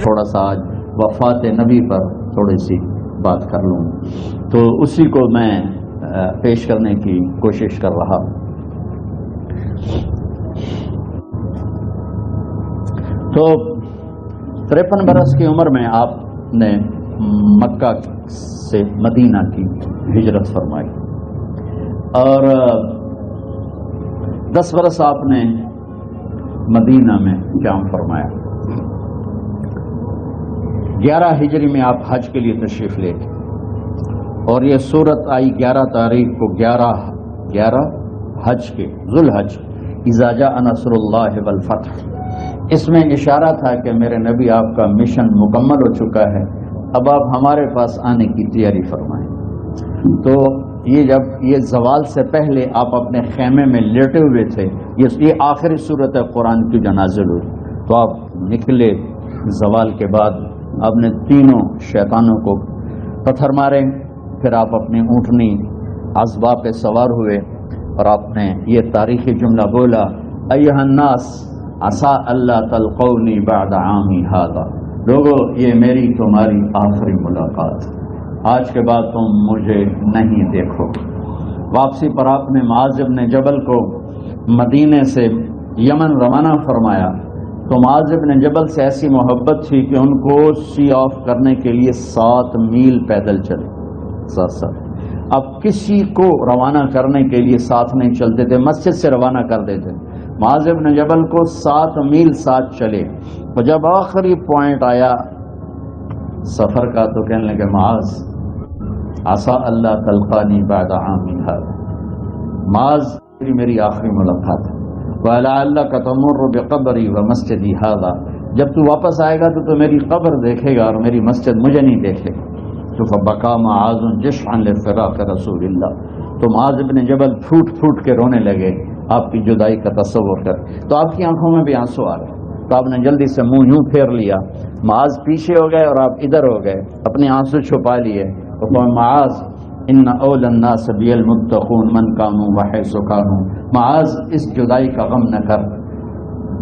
تھوڑا سا آج وفات نبی پر تھوڑی سی بات کر لوں تو اسی کو میں پیش کرنے کی کوشش کر رہا. تو 53 برس کی عمر میں آپ نے مکہ سے مدینہ کی ہجرت فرمائی اور 10 برس آپ نے مدینہ میں قیام فرمایا. 11 ہجری میں آپ حج کے لیے تشریف لے گئے اور یہ صورت آئی 11 تاریخ کو 11 حج کے ذوالحج اذا جاء نصر اللہ والفتح. اس میں اشارہ تھا کہ میرے نبی آپ کا مشن مکمل ہو چکا ہے، اب آپ ہمارے پاس آنے کی تیاری فرمائیں. تو یہ جب یہ زوال سے پہلے آپ اپنے خیمے میں لیٹے ہوئے تھے، یہ آخری صورت قرآن کی جو نازل ہوئی، تو آپ نکلے زوال کے بعد، آپ نے تینوں شیطانوں کو پتھر مارے، پھر آپ اپنی اونٹنی عذبہ پہ سوار ہوئے اور آپ نے یہ تاریخی جملہ بولا، ایھا الناس عسیٰ اللہ تلقونی بعد عامی ھذا. لوگو یہ میری تمہاری آخری ملاقات، آج کے بعد تم مجھے نہیں دیکھو. واپسی پر آپ نے معاذ بن جبل کو مدینے سے یمن روانہ فرمایا. تو معاذ بن جبل سے ایسی محبت تھی کہ ان کو سی آف کرنے کے لیے 7 میل پیدل چلے. اب کسی کو روانہ کرنے کے لیے ساتھ نہیں چلتے تھے، مسجد سے روانہ کر دیتے. معاذ بن جبل کو 7 میل ساتھ چلے. اور جب آخری پوائنٹ آیا سفر کا تو کہنے لگے، معاذ عسیٰ اللہ تلقانی بعد عامی ھذا، معاذ میری آخری ملاقات ہے. وَلَعَلَّكَ تَمُرُّ بِقَبْرِي وَمَسْجِدِي ھذا، جب تو واپس آئے گا تو میری قبر دیکھے گا اور میری مسجد مجھے نہیں دیکھے گا. تو فبکا معاذ جشعا لفراق رسول اللہ، تو معاذ بن جبل پھوٹ پھوٹ کے رونے لگے آپ کی جدائی کا تصور کر. تو آپ کی آنکھوں میں بھی آنسو آ گئے، تو آپ نے جلدی سے منہ یوں پھیر لیا. معاذ پیچھے ہو گئے اور آپ ادھر ہو گئے، اپنے آنسو چھپا لیے. اور معاذ ان اول الناس بی المتقون من کانوا وحیث کانوا، معاذ اس جدائی کا غم نہ کر،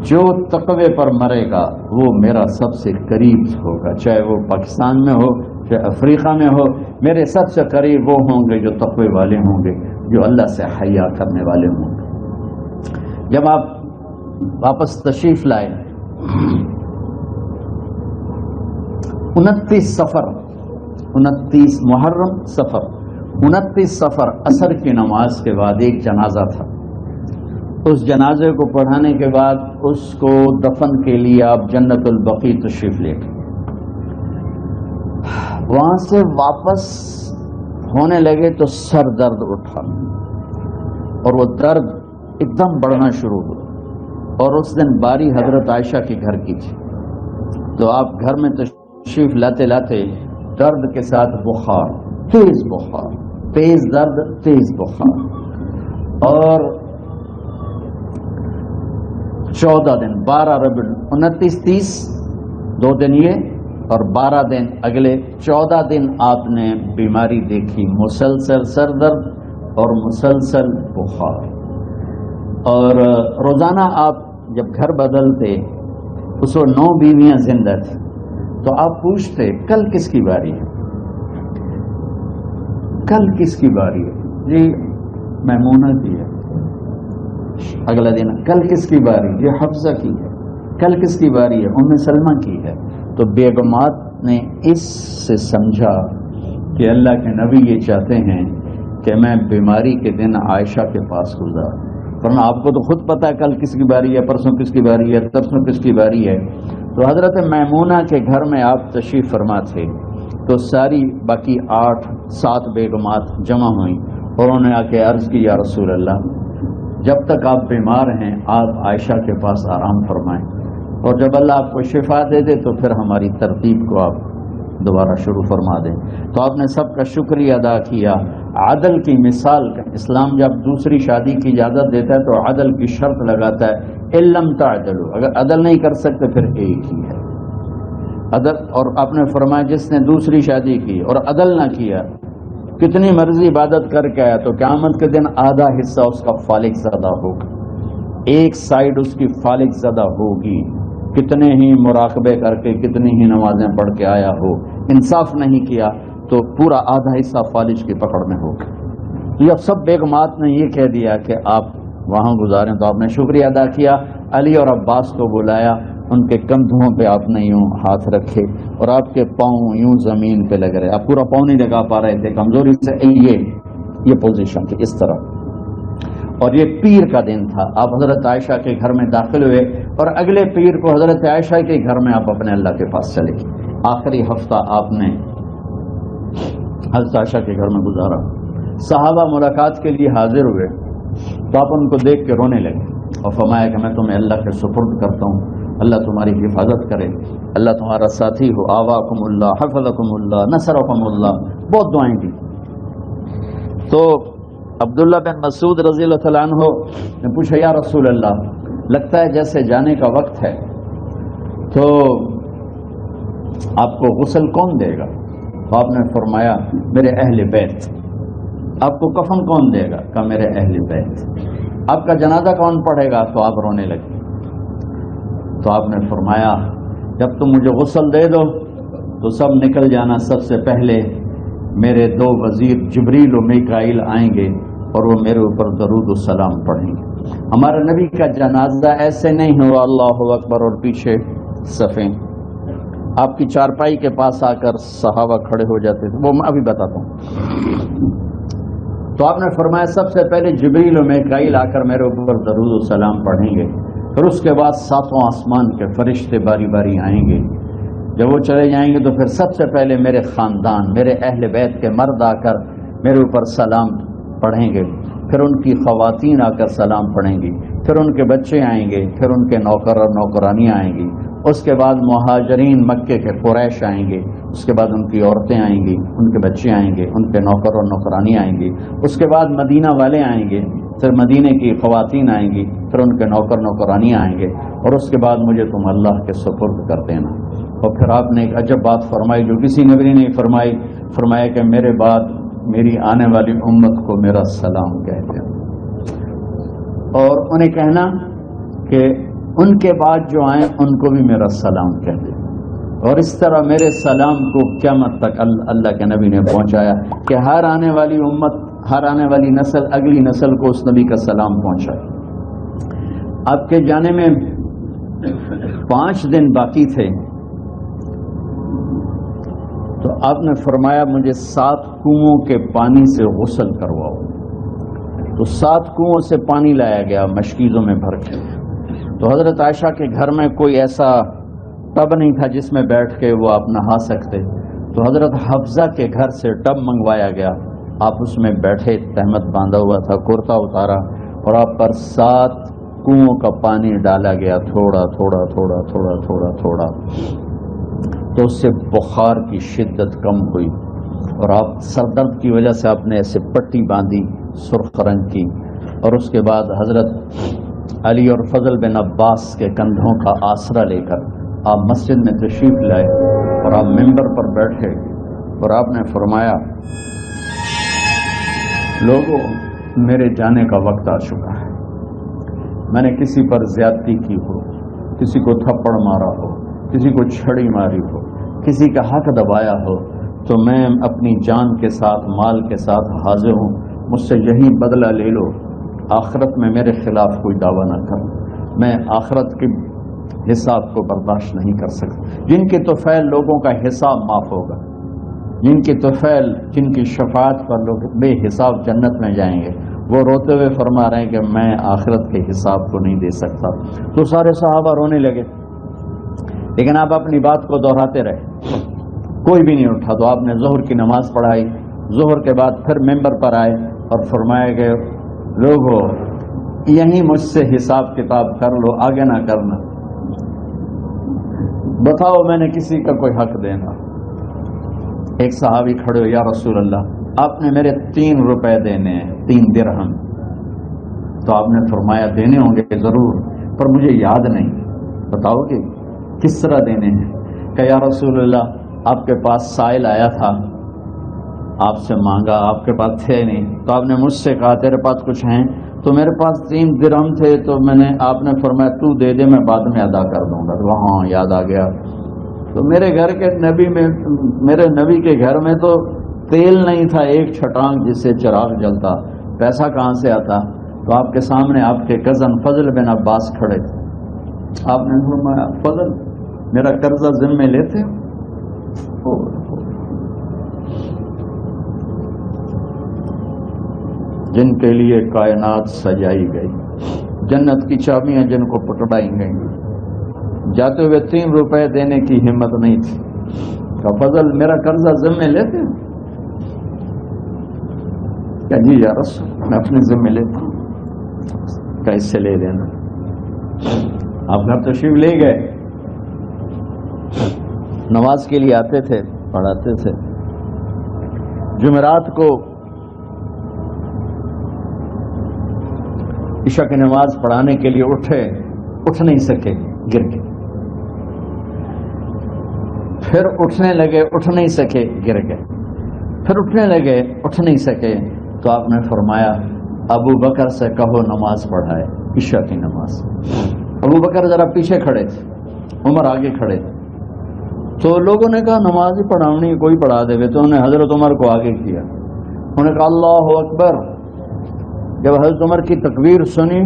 جو تقوی پر مرے گا وہ میرا سب سے قریب ہوگا، چاہے وہ پاکستان میں ہو چاہے افریقہ میں ہو. میرے سب سے قریب وہ ہوں گے جو تقوی والے ہوں گے، جو اللہ سے حیا کرنے والے ہوں گے. جب آپ واپس تشریف لائے 29 صفر 29 محرم صفر 29 صفر عصر کی نماز کے بعد ایک جنازہ تھا. اس جنازے کو پڑھانے کے بعد اس کو دفن کے لیے آپ جنت البقیع تشریف لے گئے. وہاں سے واپس ہونے لگے تو سر درد اٹھا اور وہ درد ایک دم بڑھنا شروع ہوا. اور اس دن باری حضرت عائشہ کے گھر کی تھی، تو آپ گھر میں تشریف لاتے لاتے درد کے ساتھ بخار، تیز بخار، تیز درد، تیز بخار. اور 14 دن 12 ربیع 29 30 2 دن یہ اور 12 دن اگلے 14 دن آپ نے بیماری دیکھی، مسلسل سر درد اور مسلسل بخار. اور روزانہ آپ جب گھر بدلتے اس وقت 9 بیویاں زندہ تھیں، تو آپ پوچھتے کل کس کی باری ہے، کل کس کی باری ہے؟ جی میمونہ کی ہے. اگلا دن کل کس کی باری؟ جی حفصہ کی ہے. کل کس کی باری ہے؟ ام سلمہ کی ہے. تو بیگمات نے اس سے سمجھا کہ اللہ کے نبی یہ چاہتے ہیں کہ میں بیماری کے دن عائشہ کے پاس گزار، ورنہ آپ کو تو خود پتہ ہے کل کس کی باری ہے، پرسوں کس کی باری ہے، ترسوں کس کی باری ہے. تو حضرت میمونہ کے گھر میں آپ تشریف فرما تھے، تو ساری باقی 8-7 بیگمات جمع ہوئیں اور انہوں نے آ کے عرض کی، یا رسول اللہ جب تک آپ بیمار ہیں آپ عائشہ کے پاس آرام فرمائیں، اور جب اللہ آپ کو شفا دے دے تو پھر ہماری ترتیب کو آپ دوبارہ شروع فرما دیں. تو آپ نے سب کا شکریہ ادا کیا. عدل کی مثال کا اسلام جب دوسری شادی کی اجازت دیتا ہے تو عدل کی شرط لگاتا ہے، اِلَّمْ تَعْدِلُوا، اگر عدل نہیں کر سکتے پھر ایک ہی ہے عدل. اور آپ نے فرمایا جس نے دوسری شادی کی اور عدل نہ کیا، کتنی مرضی عبادت کر کے آیا، تو قیامت کے دن آدھا حصہ اس کا فالق زدہ ہوگا. ایک سائڈ اس کی فالج زدہ ہوگی، کتنے ہی مراقبے کر کے کتنی ہی نمازیں پڑھ کے آیا ہو، انصاف نہیں کیا تو پورا آدھا حصہ فالج کی پکڑ میں ہوگا۔ جب سب بیگمات نے یہ کہہ دیا کہ آپ وہاں گزاریں تو آپ نے شکریہ ادا کیا، علی اور عباس کو بلایا، ان کے کندھوں پہ آپ نے یوں ہاتھ رکھے اور آپ کے پاؤں یوں زمین پہ لگ رہے، آپ پورا پاؤں نہیں لگا پا رہے تھے کمزوری سے، یہ پوزیشن تھی اس طرح۔ اور یہ پیر کا دن تھا، آپ حضرت عائشہ کے گھر میں داخل ہوئے اور اگلے پیر کو حضرت عائشہ کے گھر میں آپ اپنے اللہ کے پاس چلے گئے۔ آخری ہفتہ آپ نے حضرت عائشہ کے گھر میں گزارا۔ صحابہ ملاقات کے لیے حاضر ہوئے تو آپ ان کو دیکھ کے رونے لگے اور فرمایا کہ میں تمہیں اللہ کے سپرد کرتا ہوں، اللہ تمہاری حفاظت کرے، اللہ تمہارا ساتھی ہو، آواکم اللہ، حفظکم اللہ، نصرکم اللہ، بہت دعائیں دی۔ تو عبداللہ بن مسعود رضی اللہ تعالیٰ عنہ نے پوچھا یا رسول اللہ، لگتا ہے جیسے جانے کا وقت ہے، تو آپ کو غسل کون دے گا؟ تو آپ نے فرمایا میرے اہل بیت۔ آپ کو کفن کون دے گا؟ کہ میرے اہل بیت۔ آپ کا جنازہ کون پڑھے گا؟ تو آپ رونے لگے۔ تو آپ نے فرمایا جب تم مجھے غسل دے دو تو سب نکل جانا، سب سے پہلے میرے دو وزیر جبریل و میکائیل آئیں گے اور وہ میرے اوپر درود و سلام پڑھیں گے۔ ہمارے نبی کا جنازہ ایسے نہیں ہوا اللہ اکبر اور پیچھے صفیں، آپ کی چارپائی کے پاس آ کر صحابہ کھڑے ہو جاتے تھے، وہ میں ابھی بتاتا ہوں۔ تو آپ نے فرمایا سب سے پہلے جبریل و میکائیل آ کر میرے اوپر درود و سلام پڑھیں گے، پھر اس کے بعد ساتوں آسمان کے فرشتے باری باری آئیں گے۔ جب وہ چلے جائیں گے تو پھر سب سے پہلے میرے خاندان، میرے اہل بیت کے مرد آ کر میرے اوپر سلام پڑھیں گے، پھر ان کی خواتین آ کر سلام پڑھیں گی، پھر ان کے بچے آئیں گے، پھر ان کے نوکر اور نوکرانیاں آئیں گی، اس کے بعد مہاجرین مکے کے قریش آئیں گے، اس کے بعد ان کی عورتیں آئیں گی، ان کے بچے آئیں گے، ان کے نوکر اور نوکرانی آئیں گی، اس کے بعد مدینہ والے آئیں گے، پھر مدینے کی خواتین آئیں گی، پھر ان کے نوکر نوکرانی آئیں گے، اور اس کے بعد مجھے تم اللہ کے سپرد کر دینا۔ اور پھر آپ نے ایک عجب بات فرمائی جو کسی نبی نے نہیں فرمائی، فرمایا کہ میرے بعد میری آنے والی امت کو میرا سلام کہہ دینا، اور انہیں کہنا کہ ان کے بعد جو آئیں ان کو بھی میرا سلام کہہ دینا۔ اور اس طرح میرے سلام کو قیامت تک اللہ کے نبی نے پہنچایا کہ ہر آنے والی امت، ہر آنے والی نسل اگلی نسل کو اس نبی کا سلام پہنچائے۔ آپ کے جانے میں 5 دن باقی تھے تو آپ نے فرمایا مجھے 7 کنووں کے پانی سے غسل کرواؤ۔ تو 7 کنووں سے پانی لایا گیا مشکیزوں میں بھر کے۔ تو حضرت عائشہ کے گھر میں کوئی ایسا ٹب نہیں تھا جس میں بیٹھ کے وہ آپ نہا سکتے، تو حضرت حفصہ کے گھر سے ٹب منگوایا گیا، آپ اس میں بیٹھے، تہمت باندھا ہوا تھا، کرتا اتارا اور آپ پر 7 کنووں کا پانی ڈالا گیا، تھوڑا تھوڑا تھوڑا تھوڑا تھوڑا تھوڑا، تو اس سے بخار کی شدت کم ہوئی اور آپ سر درد کی وجہ سے آپ نے ایسے پٹی باندھی سرخ رنگ کی، اور اس کے بعد حضرت علی اور فضل بن عباس کے کندھوں کا آسرا لے کر آپ مسجد میں تشریف لائے اور آپ ممبر پر بیٹھے اور آپ نے فرمایا لوگوں میرے جانے کا وقت آ چکا ہے، میں نے کسی پر زیادتی کی ہو، کسی کو تھپڑ مارا ہو، کسی کو چھڑی ماری ہو، کسی کا حق دبایا ہو، تو میں اپنی جان کے ساتھ مال کے ساتھ حاضر ہوں، مجھ سے یہی بدلہ لے لو، آخرت میں میرے خلاف کوئی دعویٰ نہ کر، میں آخرت کے حساب کو برداشت نہیں کر سکتا۔ جن کے طفیل لوگوں کا حساب معاف ہوگا، جن کے طفیل جن کی شفاعت پر لوگ بے حساب جنت میں جائیں گے، وہ روتے ہوئے فرما رہے ہیں کہ میں آخرت کے حساب کو نہیں دے سکتا۔ تو سارے صحابہ رونے لگے، لیکن آپ اپنی بات کو دہراتے رہے، کوئی بھی نہیں اٹھا۔ تو آپ نے ظہر کی نماز پڑھائی، ظہر کے بعد پھر ممبر پر آئے اور فرمایا کہ لوگوں یہیں مجھ سے حساب کتاب کر لو، آگے نہ کرنا، بتاؤ میں نے کسی کا کوئی حق دینا۔ ایک صحابی کھڑے ہو، یا رسول اللہ آپ نے میرے 3 روپے دینے ہیں، 3 درہم۔ تو آپ نے فرمایا دینے ہوں گے ضرور، پر مجھے یاد نہیں، بتاؤ کہ کس طرح دینے ہیں؟ کہ یا رسول اللہ آپ کے پاس سائل آیا تھا، آپ سے مانگا، آپ کے پاس تھے نہیں، تو آپ نے مجھ سے کہا تیرے پاس کچھ ہیں؟ تو میرے پاس 3 درہم تھے، تو آپ نے فرمایا تو دے دے، میں بعد میں ادا کر دوں گا۔ تو ہاں یاد آ گیا۔ تو میرے گھر کے نبی میں، میرے نبی کے گھر میں تو تیل نہیں تھا، ایک چھٹانگ جس سے چراغ جلتا، پیسہ کہاں سے آتا؟ تو آپ کے سامنے آپ کے کزن فضل بن عباس کھڑے تھے، آپ نے فرمایا فضل میرا قرضہ ذمہ لیتے ہو؟ جن کے لیے کائنات سجائی گئی، جنت کی چابیاں جن کو پکڑائی گئیں، جاتے ہوئے 3 روپے دینے کی ہمت نہیں تھی، کہ فضل میرا قرضہ ذمہ لیتے ہیں؟ کہ جی یا رسول میں اپنے ذمہ لیتا ہوں۔ کہ اس سے لے لینا۔ آپ گھر تشریف لے گئے، نماز کے لیے آتے تھے، پڑھاتے تھے۔ جمعرات کو عشاء کی نماز پڑھانے کے لیے اٹھ نہیں سکے، گر گئے، پھر اٹھنے لگے، اٹھ نہیں سکے، گر گئے، پھر اٹھنے لگے، اٹھ نہیں سکے، تو آپ نے فرمایا ابو بکر سے کہو نماز پڑھائے، عشاء کی نماز۔ ابو بکر ذرا پیچھے کھڑے تھے، عمر آگے کھڑے تھے، تو لوگوں نے کہا نماز ہی پڑھاونی، کوئی پڑھا دے، تو انہوں نے حضرت عمر کو آگے کیا، انہوں نے کہا اللہ اکبر۔ جب حضرت عمر کی تکبیر سنی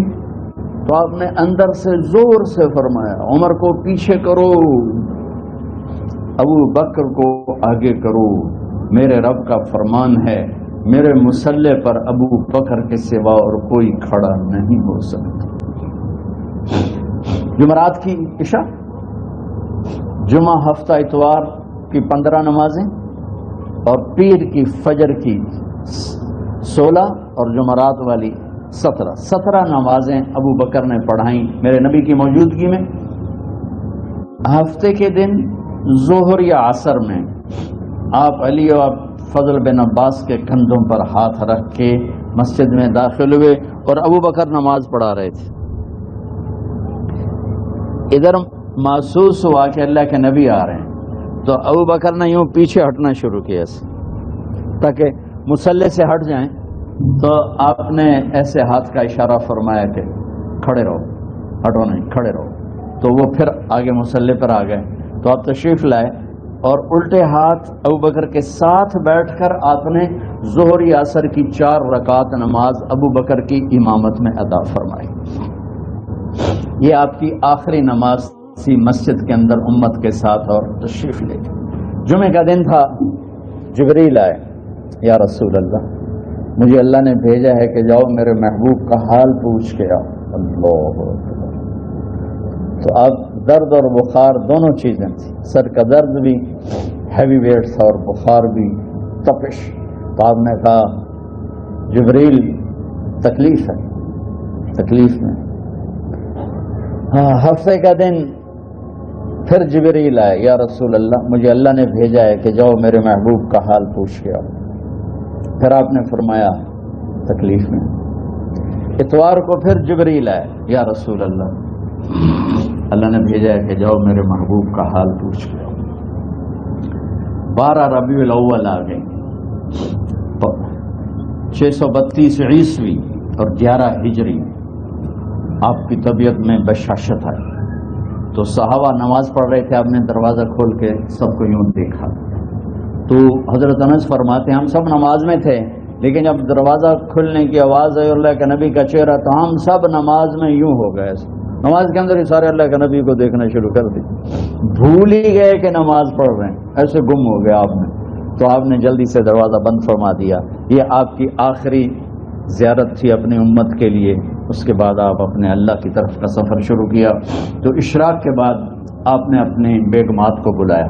تو آپ نے اندر سے زور سے فرمایا عمر کو پیچھے کرو، ابو بکر کو آگے کرو، میرے رب کا فرمان ہے میرے مصلی پر ابو بکر کے سوا اور کوئی کھڑا نہیں ہو سکتا۔ جمعرات کی عشاء، جمعہ ہفتہ اتوار کی 15 نمازیں اور پیر کی فجر کی 16 اور جمعرات والی 17 نمازیں ابو بکر نے پڑھائیں میرے نبی کی موجودگی میں۔ ہفتے کے دن ظہر یا عصر میں آپ علی اور فضل بن عباس کے کندھوں پر ہاتھ رکھ کے مسجد میں داخل ہوئے اور ابو بکر نماز پڑھا رہے تھے۔ ادھر محسوس ہوا کہ اللہ کے نبی آ رہے ہیں، تو ابو بکر نے یوں پیچھے ہٹنا شروع کیا تاکہ مصلی سے ہٹ جائیں، تو آپ نے ایسے ہاتھ کا اشارہ فرمایا کہ کھڑے رہو، ہٹو نہیں، کھڑے رہو، تو وہ پھر آگے مصلی پر آ گئے۔ تو آپ تشریف لائے اور الٹے ہاتھ ابو بکر کے ساتھ بیٹھ کر آپ نے ظہر یا عصر کی 4 رکعت نماز ابو بکر کی امامت میں ادا فرمائی۔ یہ آپ کی آخری نماز تھی مسجد کے اندر امت کے ساتھ، اور تشریف لے گئے۔ جمعے کا دن تھا، جبریل آئے، یا رسول اللہ مجھے اللہ نے بھیجا ہے کہ جاؤ میرے محبوب کا حال پوچھ کے آؤ۔ اللہ اکبر۔ تو اب درد اور بخار دونوں چیزیں تھیں، سر کا درد بھی ہیوی ویٹ تھا اور بخار بھی، تپش۔ تو آپ نے کہا جبریل تکلیف ہے، تکلیف میں۔ ہفتے کا دن پھر جبریل آئے، یا رسول اللہ مجھے اللہ نے بھیجا ہے کہ جاؤ میرے محبوب کا حال پوچھ کے آؤ۔ پھر آپ نے فرمایا تکلیف میں۔ اتوار کو پھر جبریل آئے، یا رسول اللہ اللہ نے بھیجا ہے کہ جاؤ میرے محبوب کا حال پوچھ کے آؤ۔ 12 ربیع الاول آ گئی، 632 عیسوی اور 11 ہجری۔ آپ کی طبیعت میں بشاشت آئی، تو صحابہ نماز پڑھ رہے تھے، آپ نے دروازہ کھول کے سب کو یوں دیکھا، تو حضرت انس فرماتے ہیں ہم سب نماز میں تھے، لیکن جب دروازہ کھلنے کی آواز آئی اللہ کے نبی کا چہرہ، تو ہم سب نماز میں یوں ہو گئے، نماز کے اندر ہی سارے اللہ کے نبی کو دیکھنا شروع کر دی، بھول ہی گئے کہ نماز پڑھ رہے ہیں، ایسے گم ہو گئے آپ نے۔ تو آپ نے جلدی سے دروازہ بند فرما دیا۔ یہ آپ کی آخری زیارت تھی اپنی امت کے لیے۔ اس کے بعد آپ اپنے اللہ کی طرف کا سفر شروع کیا۔ تو اشراق کے بعد آپ نے اپنی بیگمات کو بلایا،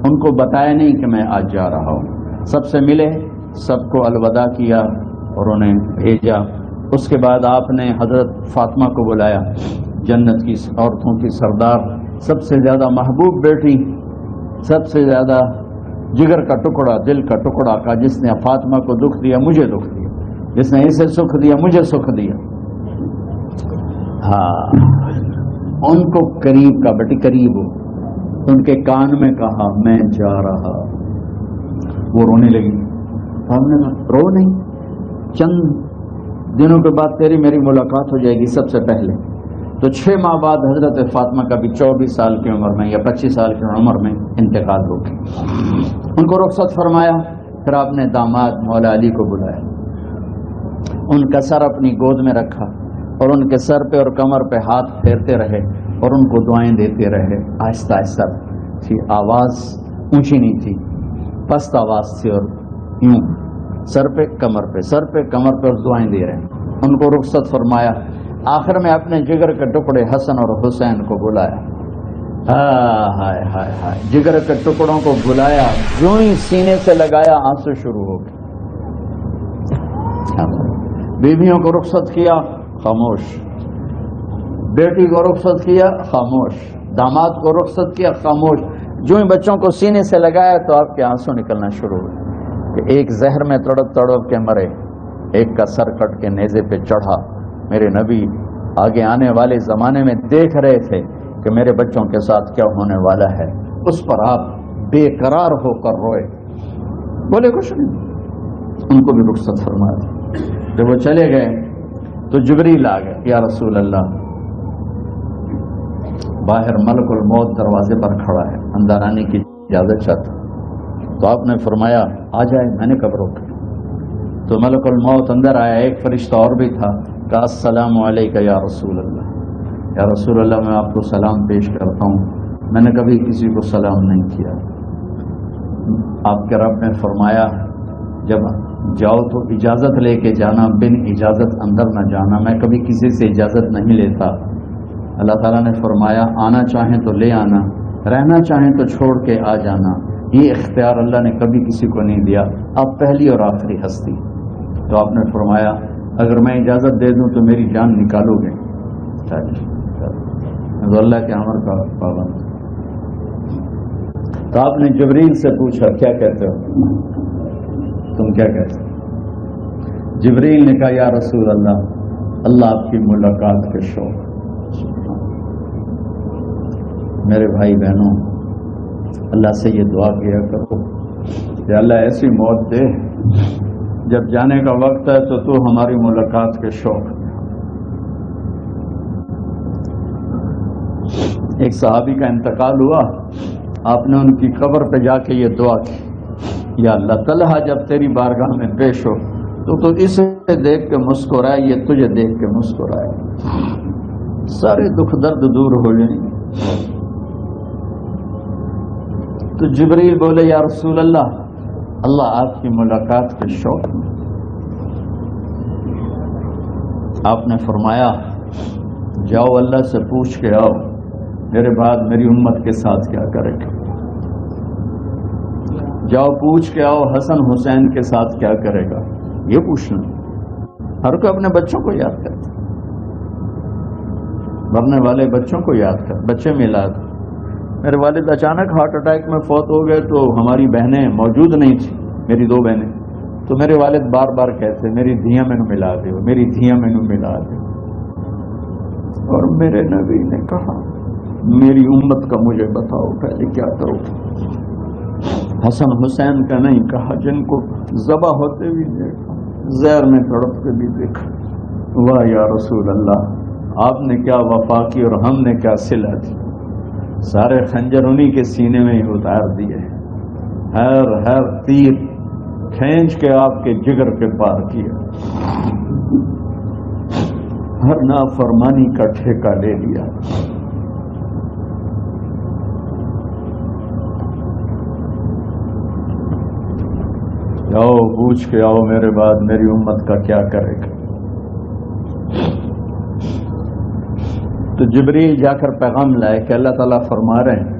ان کو بتایا نہیں کہ میں آج جا رہا ہوں، سب سے ملے، سب کو الوداع کیا اور انہیں بھیجا۔ اس کے بعد آپ نے حضرت فاطمہ کو بلایا، جنت کی عورتوں کی سردار، سب سے زیادہ محبوب بیٹی، سب سے زیادہ جگر کا ٹکڑا، دل کا ٹکڑا کا، جس نے فاطمہ کو دکھ دیا مجھے دکھ دیا، جس نے اسے سکھ دیا مجھے سکھ دیا۔ ہاں، ان کو قریب کا، بیٹی قریب ہو، ان کے کان میں کہا میں جا رہا، وہ رونے لگی، ہم نے کہا رو نہیں، چند دنوں کے بعد تیری میری ملاقات ہو جائے گی سب سے پہلے۔ تو 6 ماہ بعد حضرت فاطمہ کا بھی 24 سال کی عمر میں یا 25 سال کی عمر میں انتقال ہو گیا۔ ان کو رخصت فرمایا، پھر آپ نے داماد مولا علی کو بلایا، ان کا سر اپنی گود میں رکھا اور ان کے سر پہ اور کمر پہ ہاتھ پھیرتے رہے اور ان کو دعائیں دیتے رہے، آہستہ آہستہ تھی، آواز اونچی نہیں تھی، پست آواز تھی، اور یوں سر پہ کمر پہ سر پہ کمر پہ اور دعائیں دے رہے ہیں۔ ان کو رخصت فرمایا، آخر میں اپنے جگر کے ٹکڑے حسن اور حسین کو بلایا، ہائے ہائے ہائے، جگر کے ٹکڑوں کو بلایا، یوں ہی سینے سے لگایا، آنسو شروع ہو گئے۔ بیویوں کو رخصت کیا، خاموش، بیٹی کو رخصت کیا، خاموش، داماد کو رخصت کیا، خاموش۔ جو ہی بچوں کو سینے سے لگایا تو آپ کے آنسو نکلنا شروع ہوئے کہ ایک زہر میں تڑپ تڑپ کے مرے، ایک کا سر کٹ کے نیزے پہ چڑھا۔ میرے نبی آگے آنے والے زمانے میں دیکھ رہے تھے کہ میرے بچوں کے ساتھ کیا ہونے والا ہے، اس پر آپ بے قرار ہو کر روئے، بولے کچھ نہیں۔ ان کو بھی رخصت فرمایا۔ جب وہ چلے گئے تو جبریل آ گئے، یا رسول اللہ، باہر ملک الموت دروازے پر کھڑا ہے، اندر آنے کی اجازت چاہتا۔ تو آپ نے فرمایا آ جائے، میں نے کب روکا؟ تو ملک الموت اندر آیا، ایک فرشتہ اور بھی تھا، کہا السلام علیکہ یا رسول اللہ، یا رسول اللہ میں آپ کو سلام پیش کرتا ہوں، میں نے کبھی کسی کو سلام نہیں کیا۔ آپ کے رب نے فرمایا جب جاؤ تو اجازت لے کے جانا، بن اجازت اندر نہ جانا، میں کبھی کسی سے اجازت نہیں لیتا۔ اللہ تعالیٰ نے فرمایا آنا چاہیں تو لے آنا، رہنا چاہیں تو چھوڑ کے آ جانا، یہ اختیار اللہ نے کبھی کسی کو نہیں دیا، آپ پہلی اور آخری ہستی۔ تو آپ نے فرمایا اگر میں اجازت دے دوں تو میری جان نکالو گے؟ تو اللہ کے امر کا پابند۔ تو آپ نے جبریل سے پوچھا کیا کہتے ہو، تم کیا کہتے ہو؟ جبریل نے کہا یا رسول اللہ، اللہ آپ کی ملاقات کے شوق۔ میرے بھائی بہنوں، اللہ سے یہ دعا کیا کرو کہ اللہ ایسی موت دے جب جانے کا وقت ہے تو ہماری ملاقات کے شوق۔ ایک صحابی کا انتقال ہوا، آپ نے ان کی قبر پہ جا کے یہ دعا کی، یا اللہ طلحہ جب تیری بارگاہ میں پیش ہو تو اسے دیکھ کے مسکرائے، یہ تجھے دیکھ کے مسکرائے، سارے دکھ درد دور ہو جائیں۔ تو جبریل بولے یا رسول اللہ، اللہ آپ کی ملاقات کے شوق میں۔ آپ نے فرمایا جاؤ اللہ سے پوچھ کے آؤ میرے بعد میری امت کے ساتھ کیا کرے گا، جاؤ پوچھ کے آؤ حسن حسین کے ساتھ کیا کرے گا، یہ پوچھنا۔ ہر کوئی اپنے بچوں کو یاد کرتا، مرنے والے بچوں کو یاد کر، بچے میلاد۔ میرے والد اچانک ہارٹ اٹیک میں فوت ہو گئے تو ہماری بہنیں موجود نہیں تھیں، میری 2 بہنیں، تو میرے والد بار بار کہتے میری دھیاں میں ملا دو، میری دھیاں میں ملا دو۔ اور میرے نبی نے کہا میری امت کا مجھے بتاؤ پہلے کیا کرو۔ حسن حسین کا نہیں کہا، جن کو ذبح ہوتے بھی دیکھا، زہر میں تڑپ کے بھی دیکھا۔ واہ یا رسول اللہ، آپ نے کیا وفا کی اور ہم نے کیا صلہ دی، سارے خنجر انہی کے سینے میں ہی اتار دیے، ہر تیر کھینچ کے آپ کے جگر کے پار کیا، ہر نافرمانی کا ٹھیکہ لے لیا۔ جاؤ پوچھ کے آؤ میرے بعد میری امت کا کیا کرے گا۔ تو جبریل جا کر پیغام لائے کہ اللہ تعالیٰ فرما رہے ہیں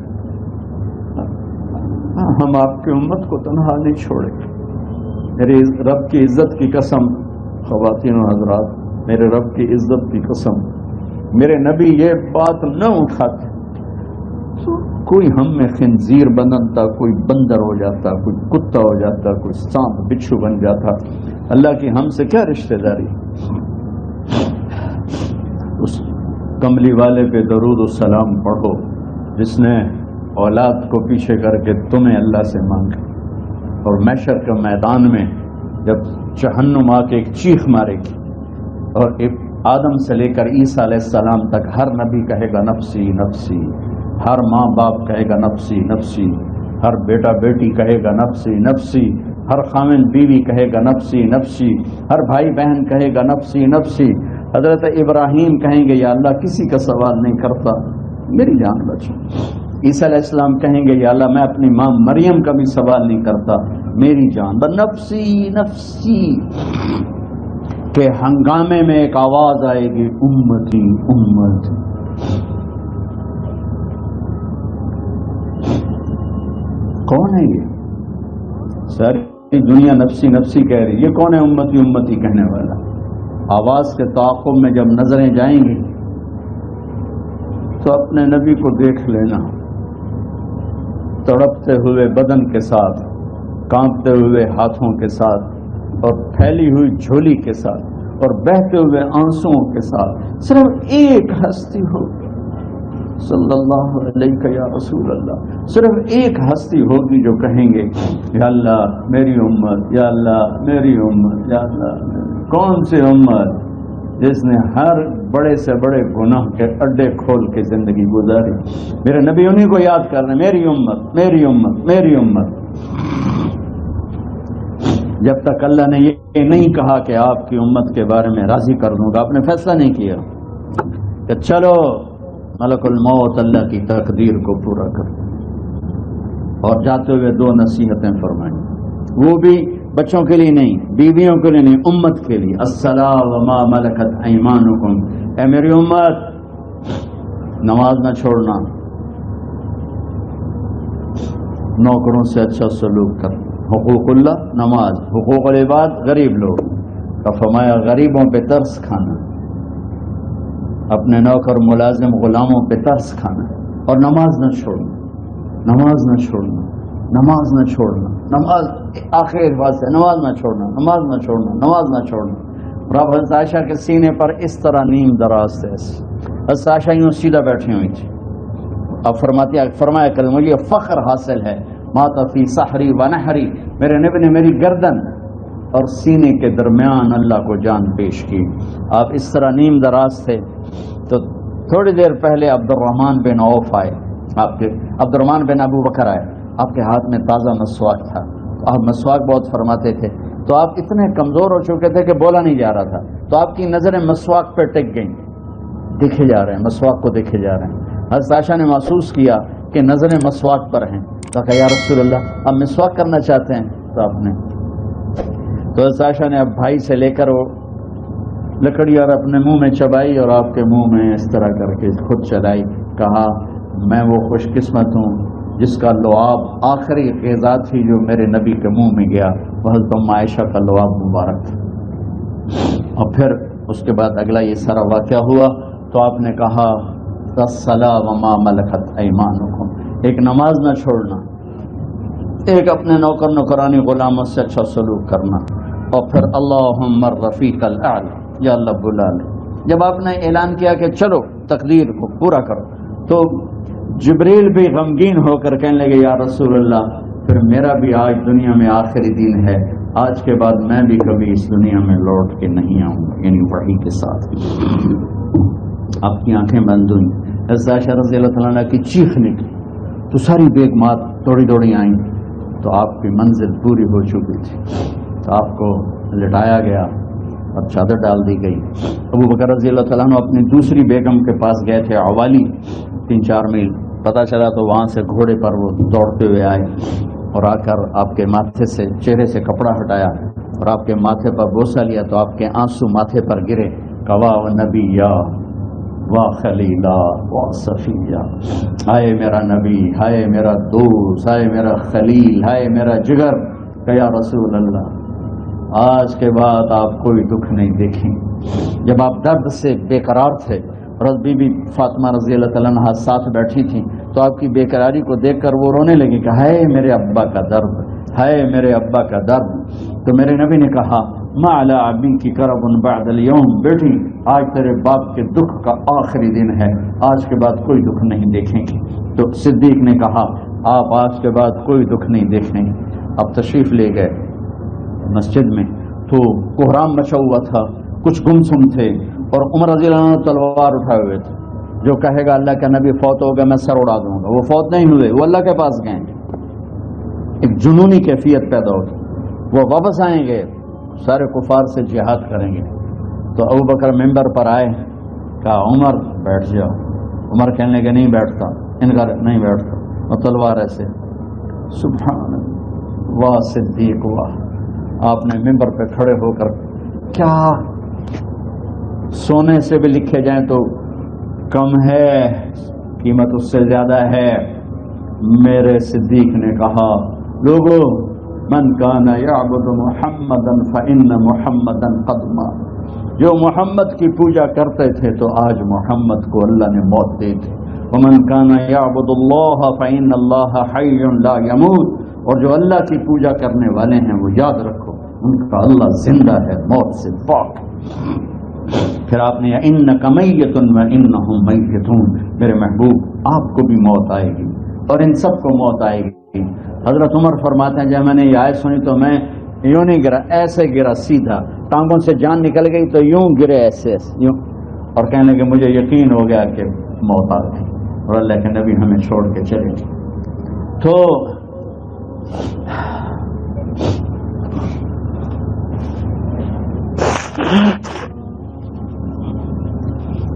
ہم آپ کی امت کو تنہا نہیں چھوڑیں گے۔ میرے رب کی عزت کی قسم، خواتین و حضرات، میرے رب کی عزت کی قسم، میرے نبی یہ بات نہ اٹھاتے تو کوئی ہم میں خنزیر بنتا، کوئی بندر ہو جاتا، کوئی کتا ہو جاتا، کوئی سانپ بچھو بن جاتا، اللہ کی ہم سے کیا رشتہ داری۔ اس کملی والے پہ درود و سلام پڑھو جس نے اولاد کو پیچھے کر کے تمہیں اللہ سے مانگا، اور محشر کے میدان میں جب جہنم آ کے ایک چیخ مارے گی اور آدم سے لے کر عیسیٰ علیہ السلام تک ہر نبی کہے گا نفسی نفسی، ہر ماں باپ کہے گا نفسی نفسی، ہر بیٹا بیٹی کہے گا نفسی نفسی، ہر خامن بیوی کہے گا نفسی نفسی، ہر بھائی بہن کہے گا نفسی نفسی۔ حضرت ابراہیم کہیں گے یا اللہ کسی کا سوال نہیں کرتا، میری جان بچو۔ عیسیٰ علیہ السلام کہیں گے یا اللہ میں اپنی ماں مریم کا بھی سوال نہیں کرتا، میری جان نفسی نفسی۔ کہ ہنگامے میں ایک آواز آئے گی امتی امتی۔ کون ہے یہ؟ ساری دنیا نفسی نفسی کہہ رہی، یہ کون ہے امتی امتی کہنے والا؟ آواز کے تعاقب میں جب نظریں جائیں گی تو اپنے نبی کو دیکھ لینا، تڑپتے ہوئے بدن کے ساتھ، کانپتے ہوئے ہاتھوں کے ساتھ، اور پھیلی ہوئی جھولی کے ساتھ، اور بہتے ہوئے آنسوؤں کے ساتھ صرف ایک ہستی ہوگی، صلی اللہ علیہ یا رسول اللہ، صرف ایک ہستی ہوگی جو کہیں گے یا اللہ میری امت، یا اللہ میری امت، یا اللہ میری۔ کون سی امت؟ جس نے ہر بڑے سے بڑے گناہ کے اڈے کھول کے زندگی گزاری۔ میرے نبی انہیں کو یاد کر رہے ہیں، میری امت میری امت میری امت۔ جب تک اللہ نے یہ نہیں کہا کہ آپ کی امت کے بارے میں راضی کر دوں گا، آپ نے فیصلہ نہیں کیا کہ چلو ملک الموت اللہ کی تقدیر کو پورا کر دیں، اور جاتے ہوئے دو نصیحتیں فرمائیں، وہ بھی بچوں کے لیے نہیں، بیویوں کے لیے نہیں، امت کے لیے۔ الصلاۃ وما ملکت ایمانکم، اے میری امت نماز نہ چھوڑنا، نوکروں سے اچھا سلوک کر، حقوق اللہ نماز، حقوق العباد غریب لوگ کا فرمایا غریبوں پہ ترس کھانا، اپنے نوکر ملازم غلاموں پہ ترس کھانا، اور نماز نہ چھوڑنا، نماز نہ چھوڑنا، نماز نہ چھوڑنا، نماز آخری بات سے نماز نہ چھوڑنا، نماز نہ چھوڑنا، نماز نہ چھوڑنا۔ اور اب حضرت عائشہ کے سینے پر اس طرح نیم دراز تھے، حضرت عائشہ یوں سیدھا بیٹھی ہوئی تھی۔ اب فرمایا کریں مجھے فخر حاصل ہے، مات فی سحری و نحری، میرے نبی نے میری گردن اور سینے کے درمیان اللہ کو جان پیش کی۔ آپ اس طرح نیم دراز تھے تو تھوڑی دیر پہلے عبد الرحمن بن عوف آئے، آپ کے عبد الرحمن بن ابو بکر آئے، آپ کے ہاتھ میں تازہ مسواک تھا، آپ مسواک بہت فرماتے تھے، تو آپ اتنے کمزور ہو چکے تھے کہ بولا نہیں جا رہا تھا، تو آپ کی نظریں مسواک پہ ٹک گئیں، دیکھے جا رہے ہیں، مسواک کو دیکھے جا رہے ہیں۔ حضرت عائشہ نے محسوس کیا کہ نظریں مسواک پر ہیں، تو کہا یا رسول اللہ اب مسواک کرنا چاہتے ہیں، تو آپ نے تو حضرت عائشہ نے اب بھائی سے لے کر وہ لکڑی اور اپنے منہ میں چبائی اور آپ کے منہ میں اس طرح کر کے خود چلائی، کہا میں وہ خوش قسمت ہوں جس کا لعاب آخری غذا تھی جو میرے نبی کے منہ میں گیا، وہ حضرت ام عائشہ کا لعاب مبارک تھا۔ اور پھر اس کے بعد اگلا یہ سارا واقعہ ہوا، تو آپ نے کہا الصلاۃ وما ملکت ایمانکم، ایک نماز نہ چھوڑنا، ایک اپنے نوکر نوکرانی غلاموں سے اچھا سلوک کرنا، اور پھر اللہم الرفیق الاعلی، یا اللہ بلا لے۔ جب آپ نے اعلان کیا کہ چلو تقدیر کو پورا کرو، تو جبریل بھی غمگین ہو کر کہنے لگے یا رسول اللہ پھر میرا بھی آج دنیا میں آخری دن ہے، آج کے بعد میں بھی کبھی اس دنیا میں لوٹ کے نہیں آؤں گا، یعنی وحی کے ساتھ۔ آپ کی آنکھیں بند ہوئیں، حضرت عائشہ رضی اللہ تعالیٰ عنہ کی چیخ نکلی تو ساری بیگمات دوڑی دوڑی آئیں، تو آپ کی منزل پوری ہو چکی تھی، تو آپ کو لٹایا گیا اور چادر ڈال دی گئی۔ ابو بکر رضی اللہ تعالیٰ عنہ اپنی دوسری بیگم کے پاس گئے تھے عوالی، 3-4 میل، پتہ چلا تو وہاں سے گھوڑے پر وہ دوڑتے ہوئے آئے اور آ کر آپ کے ماتھے سے چہرے سے کپڑا ہٹایا اور آپ کے ماتھے پر بوسہ لیا، تو آپ کے آنسو ماتھے پر گرے، کوا و نبی یا واہ خلیلا واہ صفیہ، ہائے میرا نبی، ہائے میرا دوست، ہائے میرا خلیل، ہائے میرا جگر، کہ یا رسول اللہ آج کے بعد آپ کوئی دکھ نہیں دیکھیں۔ جب آپ درد سے بے قرار تھے اور بی بی فاطمہ رضی اللہ تعالیٰ عنہ ساتھ بیٹھی تھیں، تو آپ کی بے قراری کو دیکھ کر وہ رونے لگی کہ ہائے میرے ابا کا درد، ہائے میرے ابا کا درد۔ تو میرے نبی نے کہا ما علی ابیک کرب بعد اليوم، بیٹی آج تیرے باپ کے دکھ کا آخری دن ہے، آج کے بعد کوئی دکھ نہیں دیکھیں گے۔ تو صدیق نے کہا آپ آج کے بعد کوئی دکھ نہیں دیکھیں گے۔ اب تشریف لے گئے مسجد میں تو کوہرام مچا ہوا تھا، کچھ گمسم تھے، اور عمر رضی اللہ عنہ تلوار اٹھائے ہوئے تھے. جو کہے گا اللہ کا نبی فوت ہو گیا میں سر اڑا دوں گا، وہ فوت نہیں ہوئے، وہ اللہ کے پاس گئے. ایک جنونی کیفیت پیدا ہوگی. وہ واپس آئیں گے، سارے کفار سے جہاد کریں گے. تو ابو بکر ممبر پر آئے، کہا عمر بیٹھ جاؤ. عمر کہنے لگے نہیں بیٹھتا، انکار نہیں بیٹھتا، اور تلوار ایسے. سبحان اللہ، واہ صدیق واہ. آپ نے ممبر پہ کھڑے ہو کر کیا سونے سے بھی لکھے جائیں تو کم ہے، قیمت اس سے زیادہ ہے. میرے صدیق نے کہا لوگوں من کان یعبد محمدا فإن محمدا قد مات. جو محمد کی پوجا کرتے تھے تو آج محمد کو اللہ نے موت دی تھی. ومن کان یعبد اللہ فإن اللہ حی لا یموت. اور جو اللہ کی پوجا کرنے والے ہیں وہ یاد رکھو ان کا اللہ زندہ ہے، موت سے پاک. پھر آپ نے انک میت وانہم میتون، میرے محبوب آپ کو بھی موت آئے گی اور ان سب کو موت آئے گی. حضرت عمر فرماتے ہیں جب میں نے یہ آیت سنی تو میں یوں نہیں گرا، ایسے گرا سیدھا، ٹانگوں سے جان نکل گئی تو یوں گرے ایسے یوں، اور کہنے لگے مجھے یقین ہو گیا کہ موت آ گئی اور اللہ کے نبی ہمیں چھوڑ کے چلے. تو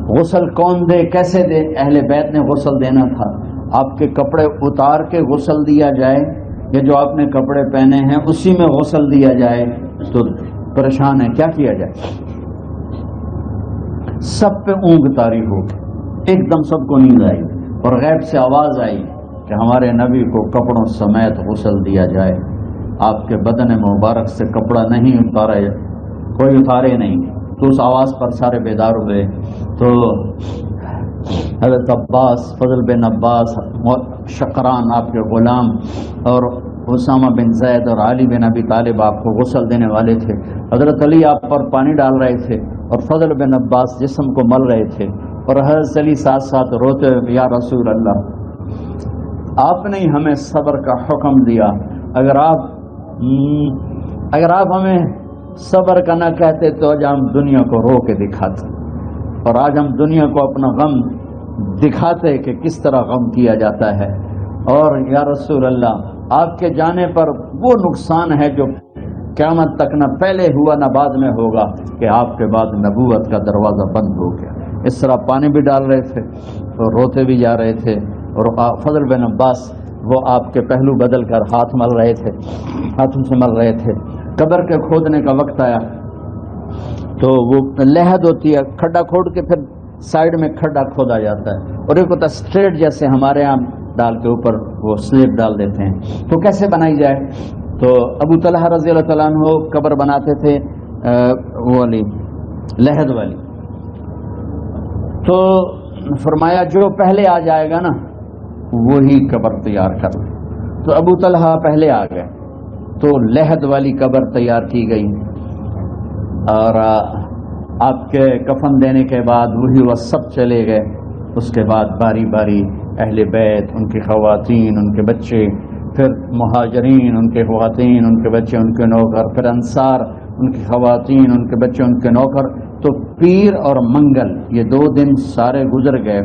غسل کون دے، کیسے دے؟ اہل بیت نے غسل دینا تھا. آپ کے کپڑے اتار کے غسل دیا جائے یا جو آپ نے کپڑے پہنے ہیں اسی میں غسل دیا جائے تو پریشان ہے، کیا کیا جائے؟ سب پہ اونگ طاری ہو، ایک دم سب کو نیند آئی اور غیب سے آواز آئی کہ ہمارے نبی کو کپڑوں سمیت غسل دیا جائے. آپ کے بدن مبارک سے کپڑا نہیں اتارا، کوئی اتارے نہیں. تو اس آواز پر سارے بیدار ہوئے. تو حضرت عباس، فضل بن عباس، شقران آپ کے غلام، اور اسامہ بن زید اور علی بن ابی طالب آپ کو غسل دینے والے تھے. حضرت علی آپ پر پانی ڈال رہے تھے اور فضل بن عباس جسم کو مل رہے تھے، اور حضرت علی ساتھ ساتھ روتے ہوئے یا رسول اللہ آپ نے ہمیں صبر کا حکم دیا، اگر آپ ہمیں صبر کا نہ کہتے تو آج ہم دنیا کو رو کے دکھاتے، اور آج ہم دنیا کو اپنا غم دکھاتے کہ کس طرح غم کیا جاتا ہے. اور یا رسول اللہ آپ کے جانے پر وہ نقصان ہے جو قیامت تک نہ پہلے ہوا نہ بعد میں ہوگا کہ آپ کے بعد نبوت کا دروازہ بند ہو گیا. اس طرح پانی بھی ڈال رہے تھے اور روتے بھی جا رہے تھے، اور فضل بن عباس وہ آپ کے پہلو بدل کر ہاتھ مل رہے تھے، ہاتھوں سے مل رہے تھے. قبر کے کھودنے کا وقت آیا تو وہ لحد ہوتی ہے، کھڈا کھود کے پھر سائڈ میں کھڈا کھودا جاتا ہے، اور ایک ہوتا ہے اسٹریٹ جیسے ہمارے یہاں ڈال کے اوپر وہ سلیب ڈال دیتے ہیں. تو کیسے بنائی جائے؟ تو ابو طلحہ رضی اللہ تعالیٰ عنہ قبر بناتے تھے وہ والی لحد والی. تو فرمایا جو پہلے آ جائے گا نا وہی قبر تیار کر لے. تو ابو طلحہ پہلے آ گئے تو لحد والی قبر تیار کی گئی، اور آپ کے کفن دینے کے بعد وہی وہ سب چلے گئے. اس کے بعد باری باری اہل بیت، ان کی خواتین، ان کے بچے، پھر مہاجرین، ان کے خواتین، ان کے بچے، ان کے نوکر، پھر انصار، ان کی خواتین، ان کے بچے، ان کے نوکر. تو پیر اور منگل یہ 2 دن سارے گزر گئے،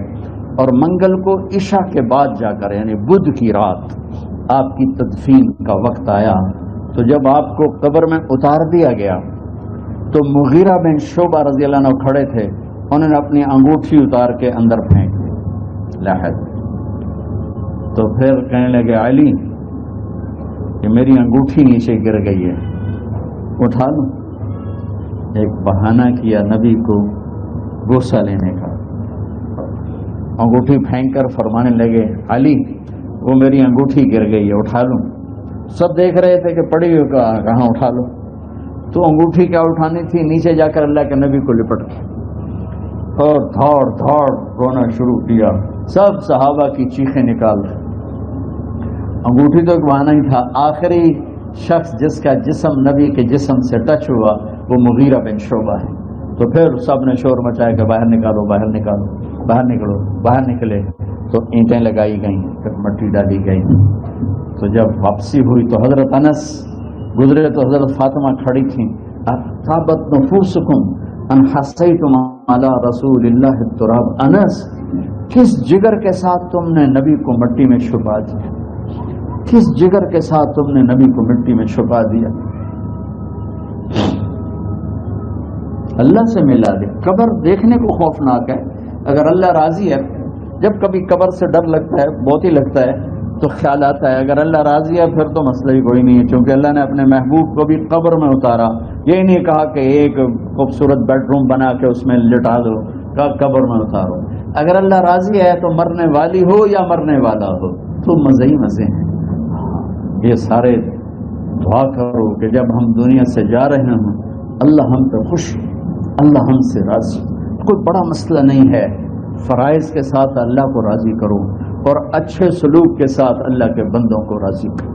اور منگل کو عشاء کے بعد جا کر یعنی بدھ کی رات آپ کی تدفین کا وقت آیا. تو جب آپ کو قبر میں اتار دیا گیا تو مغیرہ بن شعبہ رضی اللہ عنہ کھڑے تھے، انہوں نے اپنی انگوٹھی اتار کے اندر پھینک دی لحد. تو پھر کہنے لگے علی کہ میری انگوٹھی نیچے گر گئی ہے، اٹھا لوں. ایک بہانہ کیا نبی کو غصہ لینے کا، انگوٹھی پھینک کر فرمانے لگے علی وہ میری انگوٹھی گر گئی ہے، اٹھا لوں. سب دیکھ رہے تھے کہ پڑی ہو کہاں اٹھا لو. تو انگوٹھی کیا اٹھانی تھی، نیچے جا کر اللہ کے نبی کو لپٹ کے اور دھاڑ دھاڑ رونا شروع کیا. سب صحابہ کی چیخیں نکال رہے. انگوٹھی تو ایک بہانہ ہی تھا. آخری شخص جس کا جسم نبی کے جسم سے ٹچ ہوا وہ مغیرہ بن شعبہ ہے. تو پھر سب نے شور مچایا کہ باہر نکالو، باہر نکالو، باہر نکلو. باہر نکلے تو اینٹیں لگائی گئیں، پھر مٹی ڈالی گئی. تو جب واپسی ہوئی تو حضرت انس گزرے تو حضرت فاطمہ کھڑی تھیں، طابت نفوسکم ان حسیتم علی رسول اللہ التراب، انس کس جگر کے ساتھ تم نے نبی کو مٹی میں چھپا دیا، کس جگر کے ساتھ تم نے نبی کو مٹی میں چھپا دیا۔ اللہ سے ملا دے۔ قبر دیکھنے کو خوفناک ہے، اگر اللہ راضی ہے، جب کبھی قبر سے ڈر لگتا ہے، بہت ہی لگتا ہے، تو خیال آتا ہے اگر اللہ راضی ہے پھر تو مسئلہ ہی کوئی نہیں ہے، چونکہ اللہ نے اپنے محبوب کو بھی قبر میں اتارا، یہ نہیں کہا کہ ایک خوبصورت بیڈ روم بنا کے اس میں لٹا دو، قبر میں اتارو۔ اگر اللہ راضی ہے تو مرنے والی ہو یا مرنے والا ہو تو مزے ہی مزے ہیں۔ یہ سارے دعا کرو کہ جب ہم دنیا سے جا رہے ہوں اللہ ہم پہ خوش، اللہ ہم سے راضی، کوئی بڑا مسئلہ نہیں ہے۔ فرائض کے ساتھ اللہ کو راضی کرو اور اچھے سلوک کے ساتھ اللہ کے بندوں کو راضی کرو۔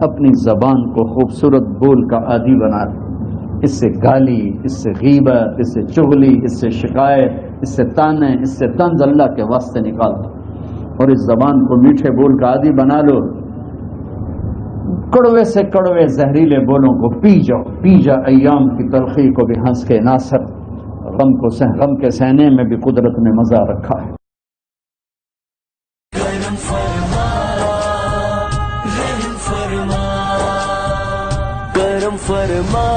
اپنی زبان کو خوبصورت بول کا عادی بنا دو، اس سے گالی، اس سے غیبت، اس سے چغلی، اس سے شکایت، اس سے تانے، اس سے طنز اللہ کے واسطے نکال دو اور اس زبان کو میٹھے بول کا عادی بنا لو۔ کڑوے سے کڑوے زہریلے بولوں کو پی جاؤ، پی جا ایام کی تلخی کو بھی ہنس کے ناصر، غم کے سہنے میں بھی قدرت نے مزہ رکھا ہے۔ کرم فرما، رحم فرما، کرم فرما،